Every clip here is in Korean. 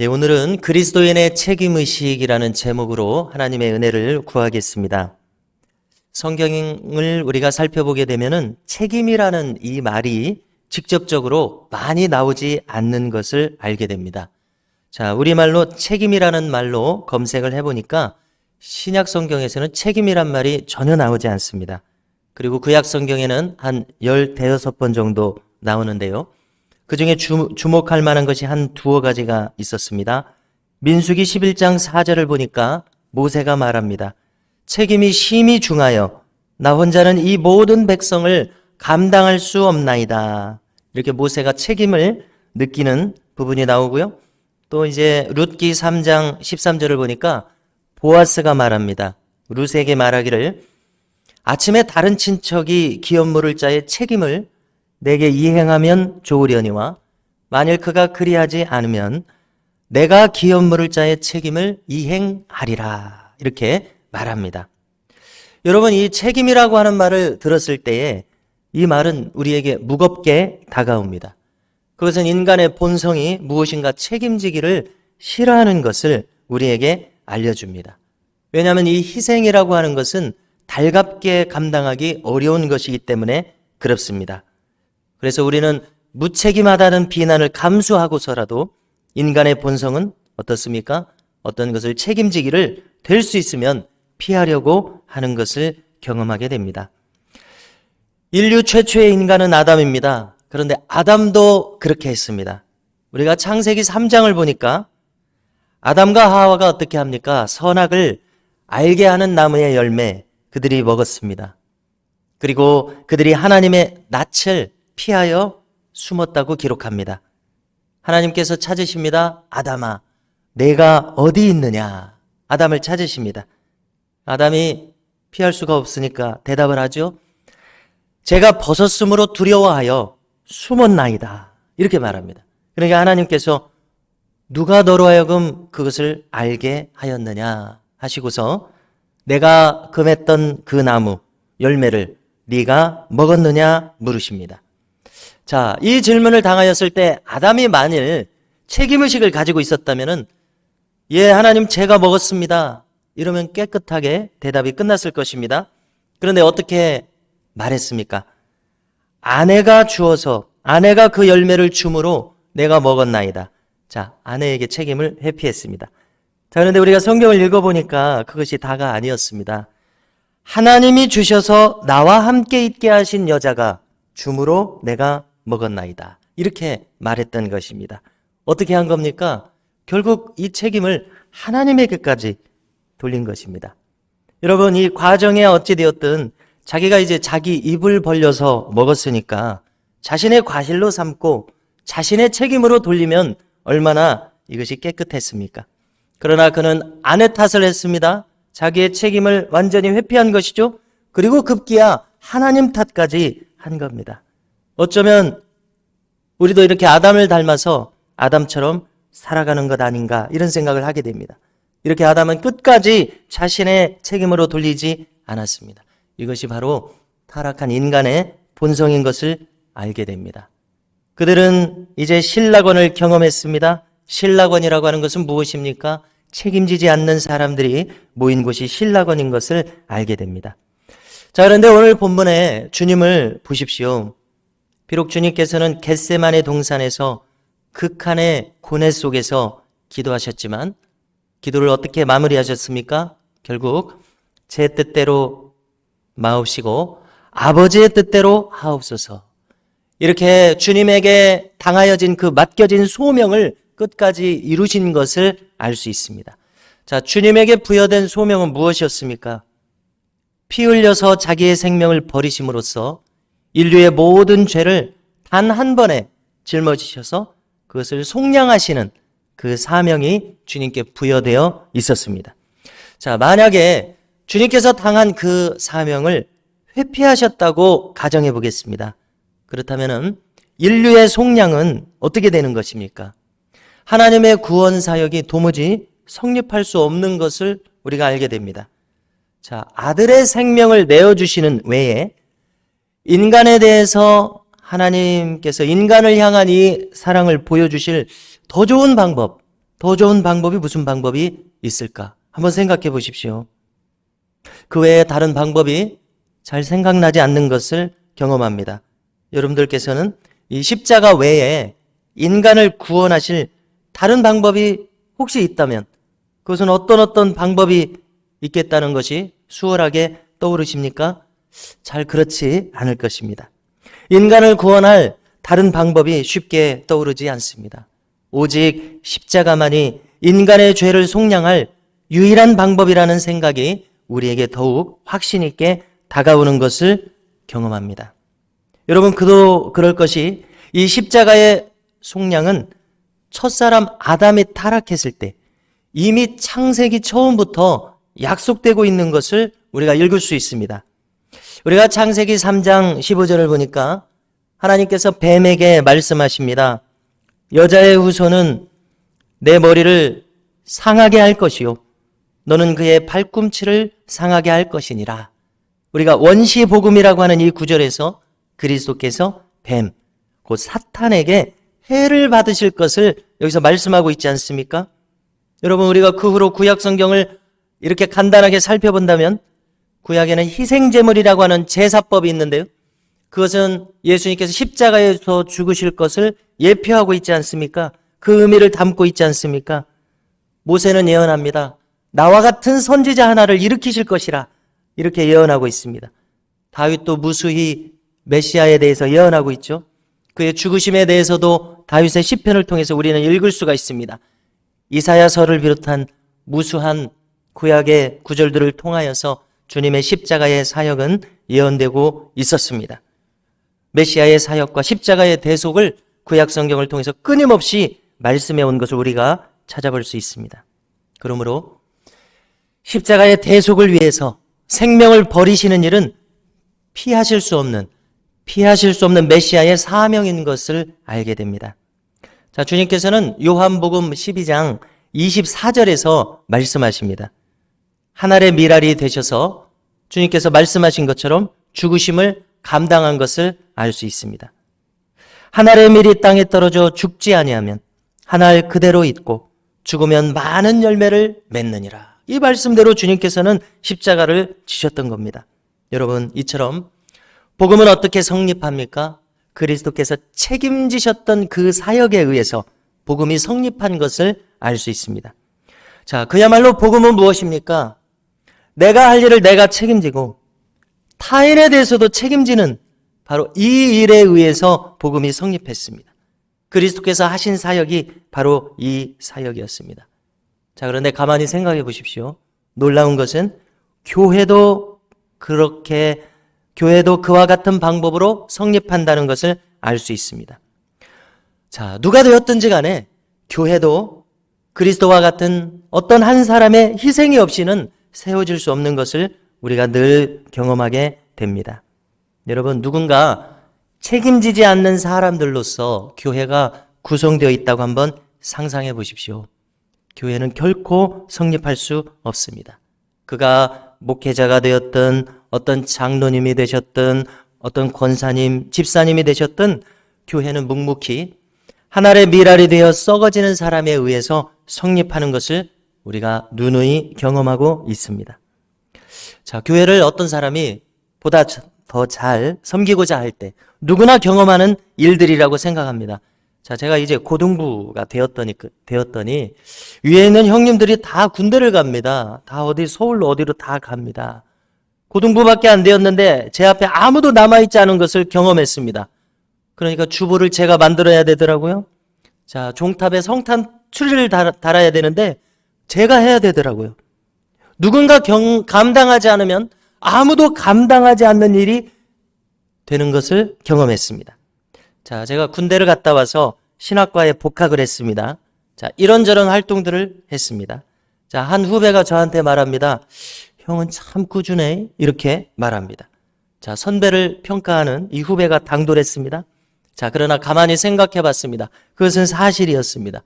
네, 오늘은 그리스도인의 책임의식이라는 제목으로 하나님의 은혜를 구하겠습니다. 성경을 우리가 살펴보게 되면은 책임이라는 이 말이 직접적으로 많이 나오지 않는 것을 알게 됩니다. 자, 우리말로 책임이라는 말로 검색을 해보니까 신약 성경에서는 책임이란 말이 전혀 나오지 않습니다. 그리고 구약 성경에는 한 15번 정도 나오는데요. 그 중에 주목할 만한 것이 한 두어 가지가 있었습니다. 민수기 11장 4절을 보니까 모세가 말합니다. 책임이 심히 중하여 나 혼자는 이 모든 백성을 감당할 수 없나이다. 이렇게 모세가 책임을 느끼는 부분이 나오고요. 또 이제 룻기 3장 13절을 보니까 보아스가 말합니다. 룻에게 말하기를 아침에 다른 친척이 기업 물을 자의 책임을 내게 이행하면 좋으려니와 만일 그가 그리하지 않으면 내가 기업 물을 자의 책임을 이행하리라. 이렇게 말합니다. 여러분, 이 책임이라고 하는 말을 들었을 때에 이 말은 우리에게 무겁게 다가옵니다. 그것은 인간의 본성이 무엇인가 책임지기를 싫어하는 것을 우리에게 알려줍니다. 왜냐하면 이 희생이라고 하는 것은 달갑게 감당하기 어려운 것이기 때문에 그렇습니다. 그래서 우리는 무책임하다는 비난을 감수하고서라도 인간의 본성은 어떻습니까? 어떤 것을 책임지기를 될 수 있으면 피하려고 하는 것을 경험하게 됩니다. 인류 최초의 인간은 아담입니다. 그런데 아담도 그렇게 했습니다. 우리가 창세기 3장을 보니까 아담과 하와가 어떻게 합니까? 선악을 알게 하는 나무의 열매 그들이 먹었습니다. 그리고 그들이 하나님의 낯을 피하여 숨었다고 기록합니다. 하나님께서 찾으십니다. 아담아, 내가 어디 있느냐? 아담을 찾으십니다. 아담이 피할 수가 없으니까 대답을 하죠. 제가 벗었으므로 두려워하여 숨었나이다. 이렇게 말합니다. 그러니까 하나님께서 누가 너로 하여금 그것을 알게 하였느냐 하시고서 내가 금했던 그 나무 열매를 네가 먹었느냐 물으십니다. 자, 이 질문을 당하였을 때 아담이 만일 책임의식을 가지고 있었다면은 예, 하나님 제가 먹었습니다. 이러면 깨끗하게 대답이 끝났을 것입니다. 그런데 어떻게 말했습니까? 아내가 주어서 아내가 그 열매를 줌으로 내가 먹었나이다. 자, 아내에게 책임을 회피했습니다. 자, 그런데 우리가 성경을 읽어보니까 그것이 다가 아니었습니다. 하나님이 주셔서 나와 함께 있게 하신 여자가 줌으로 내가 먹었나이다. 이렇게 말했던 것입니다. 어떻게 한 겁니까? 결국 이 책임을 하나님에게까지 돌린 것입니다. 여러분, 이 과정에 어찌되었든 자기가 이제 자기 입을 벌려서 먹었으니까 자신의 과실로 삼고 자신의 책임으로 돌리면 얼마나 이것이 깨끗했습니까? 그러나 그는 아내 탓을 했습니다. 자기의 책임을 완전히 회피한 것이죠. 그리고 급기야 하나님 탓까지 한 겁니다. 어쩌면 우리도 이렇게 아담을 닮아서 아담처럼 살아가는 것 아닌가 이런 생각을 하게 됩니다. 이렇게 아담은 끝까지 자신의 책임으로 돌리지 않았습니다. 이것이 바로 타락한 인간의 본성인 것을 알게 됩니다. 그들은 이제 신락원을 경험했습니다. 신락원이라고 하는 것은 무엇입니까? 책임지지 않는 사람들이 모인 곳이 신락원인 것을 알게 됩니다. 자, 그런데 오늘 본문에 주님을 보십시오. 비록 주님께서는 겟세마네 동산에서 극한의 고뇌 속에서 기도하셨지만 기도를 어떻게 마무리하셨습니까? 결국 제 뜻대로 마옵시고 아버지의 뜻대로 하옵소서. 이렇게 주님에게 당하여진 그 맡겨진 소명을 끝까지 이루신 것을 알 수 있습니다. 자, 주님에게 부여된 소명은 무엇이었습니까? 피 흘려서 자기의 생명을 버리심으로써 인류의 모든 죄를 단 한 번에 짊어지셔서 그것을 속량하시는 그 사명이 주님께 부여되어 있었습니다. 자, 만약에 주님께서 당한 그 사명을 회피하셨다고 가정해 보겠습니다. 그렇다면 인류의 속량은 어떻게 되는 것입니까? 하나님의 구원 사역이 도무지 성립할 수 없는 것을 우리가 알게 됩니다. 자, 아들의 생명을 내어주시는 외에 인간에 대해서 하나님께서 인간을 향한 이 사랑을 보여주실 더 좋은 방법, 더 좋은 방법이 무슨 방법이 있을까? 한번 생각해 보십시오. 그 외에 다른 방법이 잘 생각나지 않는 것을 경험합니다. 여러분들께서는 이 십자가 외에 인간을 구원하실 다른 방법이 혹시 있다면 그것은 어떤 방법이 있겠다는 것이 수월하게 떠오르십니까? 잘 그렇지 않을 것입니다. 인간을 구원할 다른 방법이 쉽게 떠오르지 않습니다. 오직 십자가만이 인간의 죄를 속량할 유일한 방법이라는 생각이 우리에게 더욱 확신 있게 다가오는 것을 경험합니다. 여러분, 그도 그럴 것이 이 십자가의 속량은 첫사람 아담이 타락했을 때 이미 창세기 처음부터 약속되고 있는 것을 우리가 읽을 수 있습니다. 우리가 창세기 3장 15절을 보니까 하나님께서 뱀에게 말씀하십니다. 여자의 후손은 내 머리를 상하게 할 것이요 너는 그의 발꿈치를 상하게 할 것이니라. 우리가 원시복음이라고 하는 이 구절에서 그리스도께서 뱀, 곧 사탄에게 해를 받으실 것을 여기서 말씀하고 있지 않습니까? 여러분, 우리가 그 후로 구약 성경을 이렇게 간단하게 살펴본다면 구약에는 희생제물이라고 하는 제사법이 있는데요. 그것은 예수님께서 십자가에서 죽으실 것을 예표하고 있지 않습니까? 그 의미를 담고 있지 않습니까? 모세는 예언합니다. 나와 같은 선지자 하나를 일으키실 것이라 이렇게 예언하고 있습니다. 다윗도 무수히 메시아에 대해서 예언하고 있죠. 그의 죽으심에 대해서도 다윗의 시편을 통해서 우리는 읽을 수가 있습니다. 이사야서를 비롯한 무수한 구약의 구절들을 통하여서 주님의 십자가의 사역은 예언되고 있었습니다. 메시아의 사역과 십자가의 대속을 구약 성경을 통해서 끊임없이 말씀해 온 것을 우리가 찾아볼 수 있습니다. 그러므로 십자가의 대속을 위해서 생명을 버리시는 일은 피하실 수 없는 메시아의 사명인 것을 알게 됩니다. 자, 주님께서는 요한복음 12장 24절에서 말씀하십니다. 한 알의 밀알이 되셔서 주님께서 말씀하신 것처럼 죽으심을 감당한 것을 알 수 있습니다. 한 알의 밀이 땅에 떨어져 죽지 아니하면 한 알 그대로 있고 죽으면 많은 열매를 맺느니라. 이 말씀대로 주님께서는 십자가를 지셨던 겁니다. 여러분, 이처럼 복음은 어떻게 성립합니까? 그리스도께서 책임지셨던 그 사역에 의해서 복음이 성립한 것을 알 수 있습니다. 자, 그야말로 복음은 무엇입니까? 내가 할 일을 내가 책임지고 타인에 대해서도 책임지는 바로 이 일에 의해서 복음이 성립했습니다. 그리스도께서 하신 사역이 바로 이 사역이었습니다. 자, 그런데 가만히 생각해 보십시오. 놀라운 것은 교회도 그와 같은 방법으로 성립한다는 것을 알 수 있습니다. 자, 누가 되었든지 간에 교회도 그리스도와 같은 어떤 한 사람의 희생이 없이는 세워질 수 없는 것을 우리가 늘 경험하게 됩니다. 여러분, 누군가 책임지지 않는 사람들로서 교회가 구성되어 있다고 한번 상상해 보십시오. 교회는 결코 성립할 수 없습니다. 그가 목회자가 되었든 어떤 장로님이 되셨든 어떤 권사님, 집사님이 되셨든 교회는 묵묵히 한 알의 밀알이 되어 썩어지는 사람에 의해서 성립하는 것을 우리가 누누이 경험하고 있습니다. 자, 교회를 어떤 사람이 보다 더 잘 섬기고자 할 때 누구나 경험하는 일들이라고 생각합니다. 자, 제가 이제 고등부가 되었더니 위에 있는 형님들이 다 군대를 갑니다. 다 서울로 어디로 다 갑니다. 고등부밖에 안 되었는데 제 앞에 아무도 남아있지 않은 것을 경험했습니다. 그러니까 주보를 제가 만들어야 되더라고요. 자, 종탑에 성탄 추리를 달아야 되는데 제가 해야 되더라고요. 누군가 감당하지 않으면 아무도 감당하지 않는 일이 되는 것을 경험했습니다. 자, 제가 군대를 갔다 와서 신학과에 복학을 했습니다. 자, 이런저런 활동들을 했습니다. 자, 한 후배가 저한테 말합니다. 형은 참 꾸준해. 이렇게 말합니다. 자, 선배를 평가하는 이 후배가 당돌했습니다. 자, 그러나 가만히 생각해 봤습니다. 그것은 사실이었습니다.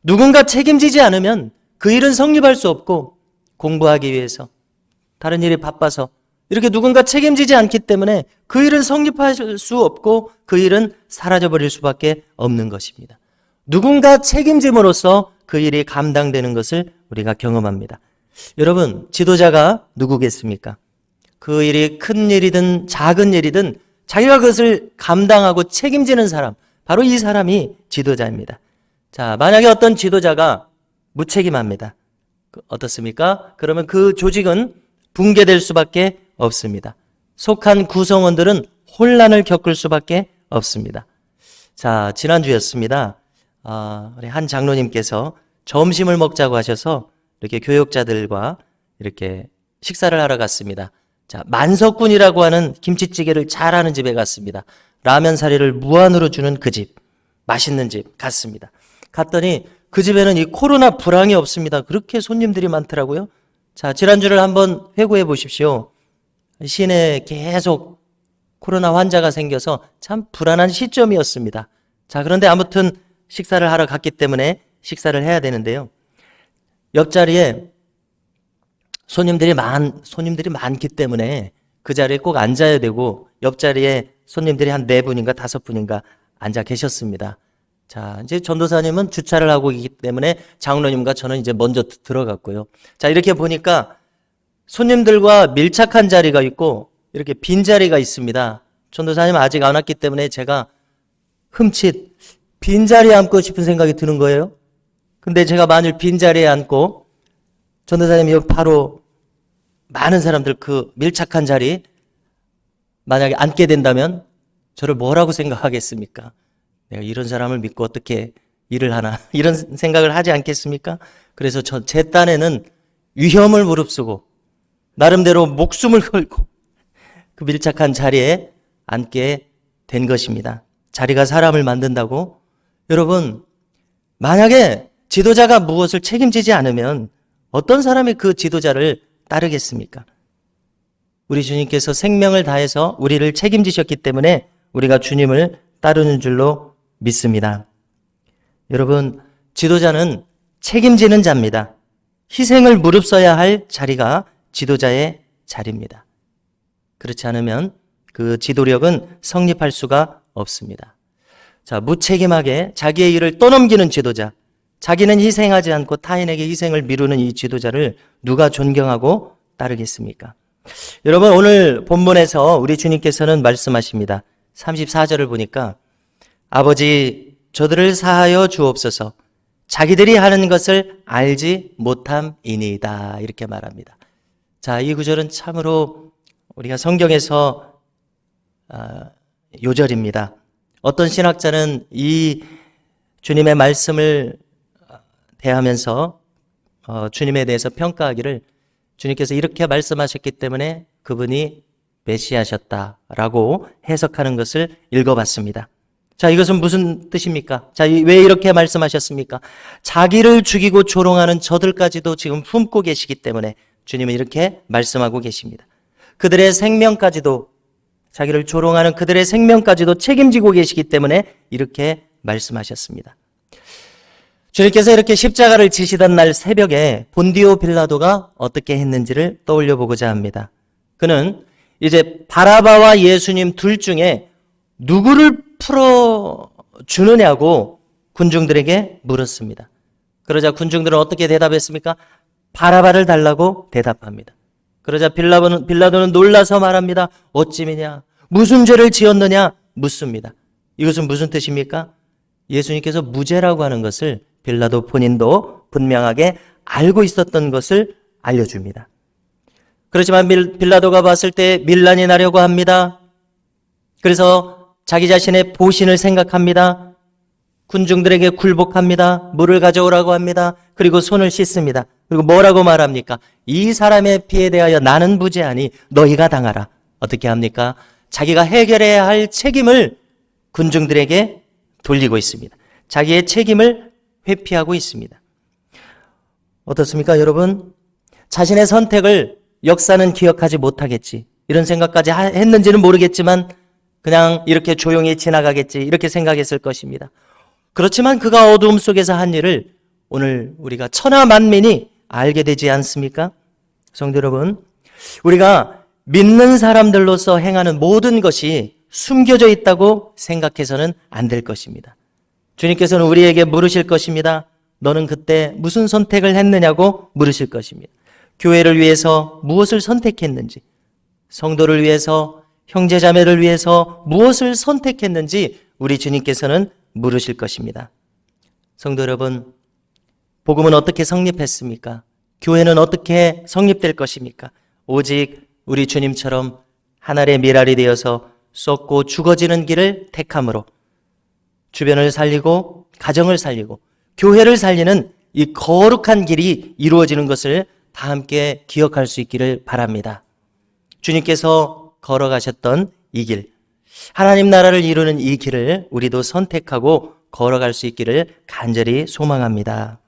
누군가 책임지지 않으면 그 일은 성립할 수 없고 공부하기 위해서 다른 일이 바빠서 이렇게 누군가 책임지지 않기 때문에 그 일은 성립할 수 없고 그 일은 사라져버릴 수밖에 없는 것입니다. 누군가 책임짐으로써 그 일이 감당되는 것을 우리가 경험합니다. 여러분, 지도자가 누구겠습니까? 그 일이 큰 일이든 작은 일이든 자기가 그것을 감당하고 책임지는 사람, 바로 이 사람이 지도자입니다. 자, 만약에 어떤 지도자가 무책임합니다. 어떻습니까? 그러면 그 조직은 붕괴될 수밖에 없습니다. 속한 구성원들은 혼란을 겪을 수밖에 없습니다. 자, 지난주였습니다. 우리 한 장로님께서 점심을 먹자고 하셔서 이렇게 교역자들과 이렇게 식사를 하러 갔습니다. 자, 만석군이라고 하는 김치찌개를 잘하는 집에 갔습니다. 라면 사리를 무한으로 주는 그 집, 맛있는 집 갔습니다. 갔더니 그 집에는 이 코로나 불황이 없습니다. 그렇게 손님들이 많더라고요. 자, 지난주를 한번 회고해 보십시오. 시내에 계속 코로나 환자가 생겨서 참 불안한 시점이었습니다. 자, 그런데 아무튼 식사를 하러 갔기 때문에 식사를 해야 되는데요. 옆자리에 손님들이 많기 때문에 그 자리에 꼭 앉아야 되고 옆자리에 손님들이 한 4분인가 5분인가 앉아 계셨습니다. 자, 이제 전도사님은 주차를 하고 있기 때문에 장로님과 저는 이제 먼저 들어갔고요. 자, 이렇게 보니까 손님들과 밀착한 자리가 있고 이렇게 빈 자리가 있습니다. 전도사님 아직 안 왔기 때문에 제가 흠칫 빈자리에 앉고 싶은 생각이 드는 거예요. 근데 제가 만일 빈자리에 앉고 전도사님이 여기 바로 많은 사람들 그 밀착한 자리 만약에 앉게 된다면 저를 뭐라고 생각하겠습니까? 내가 이런 사람을 믿고 어떻게 일을 하나 이런 생각을 하지 않겠습니까? 그래서 제 딴에는 위험을 무릅쓰고 나름대로 목숨을 걸고 그 밀착한 자리에 앉게 된 것입니다. 자리가 사람을 만든다고? 여러분, 만약에 지도자가 무엇을 책임지지 않으면 어떤 사람이 그 지도자를 따르겠습니까? 우리 주님께서 생명을 다해서 우리를 책임지셨기 때문에 우리가 주님을 따르는 줄로 믿습니다. 여러분, 지도자는 책임지는 자입니다. 희생을 무릅써야 할 자리가 지도자의 자리입니다. 그렇지 않으면 그 지도력은 성립할 수가 없습니다. 자, 무책임하게 자기의 일을 떠넘기는 지도자, 자기는 희생하지 않고 타인에게 희생을 미루는 이 지도자를 누가 존경하고 따르겠습니까? 여러분, 오늘 본문에서 우리 주님께서는 말씀하십니다. 34절을 보니까 아버지 저들을 사하여 주옵소서 자기들이 하는 것을 알지 못함이니이다 이렇게 말합니다. 자, 이 구절은 참으로 우리가 성경에서 요절입니다. 어떤 신학자는 이 주님의 말씀을 대하면서 주님에 대해서 평가하기를 주님께서 이렇게 말씀하셨기 때문에 그분이 메시아셨다라고 해석하는 것을 읽어봤습니다. 자, 이것은 무슨 뜻입니까? 자, 왜 이렇게 말씀하셨습니까? 자기를 죽이고 조롱하는 저들까지도 지금 품고 계시기 때문에 주님은 이렇게 말씀하고 계십니다. 그들의 생명까지도, 자기를 조롱하는 그들의 생명까지도 책임지고 계시기 때문에 이렇게 말씀하셨습니다. 주님께서 이렇게 십자가를 지시던 날 새벽에 본디오 빌라도가 어떻게 했는지를 떠올려 보고자 합니다. 그는 이제 바라바와 예수님 둘 중에 누구를 풀어주느냐고 군중들에게 물었습니다. 그러자 군중들은 어떻게 대답했습니까? 바라바를 달라고 대답합니다. 그러자 빌라도는 놀라서 말합니다. 어찌미냐? 무슨 죄를 지었느냐? 묻습니다. 이것은 무슨 뜻입니까? 예수님께서 무죄라고 하는 것을 빌라도 본인도 분명하게 알고 있었던 것을 알려줍니다. 그렇지만 빌라도가 봤을 때 밀란이 나려고 합니다. 그래서 자기 자신의 보신을 생각합니다. 군중들에게 굴복합니다. 물을 가져오라고 합니다. 그리고 손을 씻습니다. 그리고 뭐라고 말합니까? 이 사람의 피에 대하여 나는 무죄하니 너희가 당하라. 어떻게 합니까? 자기가 해결해야 할 책임을 군중들에게 돌리고 있습니다. 자기의 책임을 회피하고 있습니다. 어떻습니까, 여러분? 자신의 선택을 역사는 기억하지 못하겠지. 이런 생각까지 했는지는 모르겠지만 그냥 이렇게 조용히 지나가겠지. 이렇게 생각했을 것입니다. 그렇지만 그가 어두움 속에서 한 일을 오늘 우리가 천하 만민이 알게 되지 않습니까? 성도 여러분, 우리가 믿는 사람들로서 행하는 모든 것이 숨겨져 있다고 생각해서는 안 될 것입니다. 주님께서는 우리에게 물으실 것입니다. 너는 그때 무슨 선택을 했느냐고 물으실 것입니다. 교회를 위해서 무엇을 선택했는지, 성도를 위해서, 형제자매를 위해서 무엇을 선택했는지 우리 주님께서는 물으실 것입니다. 성도 여러분, 복음은 어떻게 성립했습니까? 교회는 어떻게 성립될 것입니까? 오직 우리 주님처럼 하늘의 미랄이 되어서 썩고 죽어지는 길을 택함으로 주변을 살리고 가정을 살리고 교회를 살리는 이 거룩한 길이 이루어지는 것을 다 함께 기억할 수 있기를 바랍니다. 주님께서 걸어가셨던 이 길, 하나님 나라를 이루는 이 길을 우리도 선택하고 걸어갈 수 있기를 간절히 소망합니다.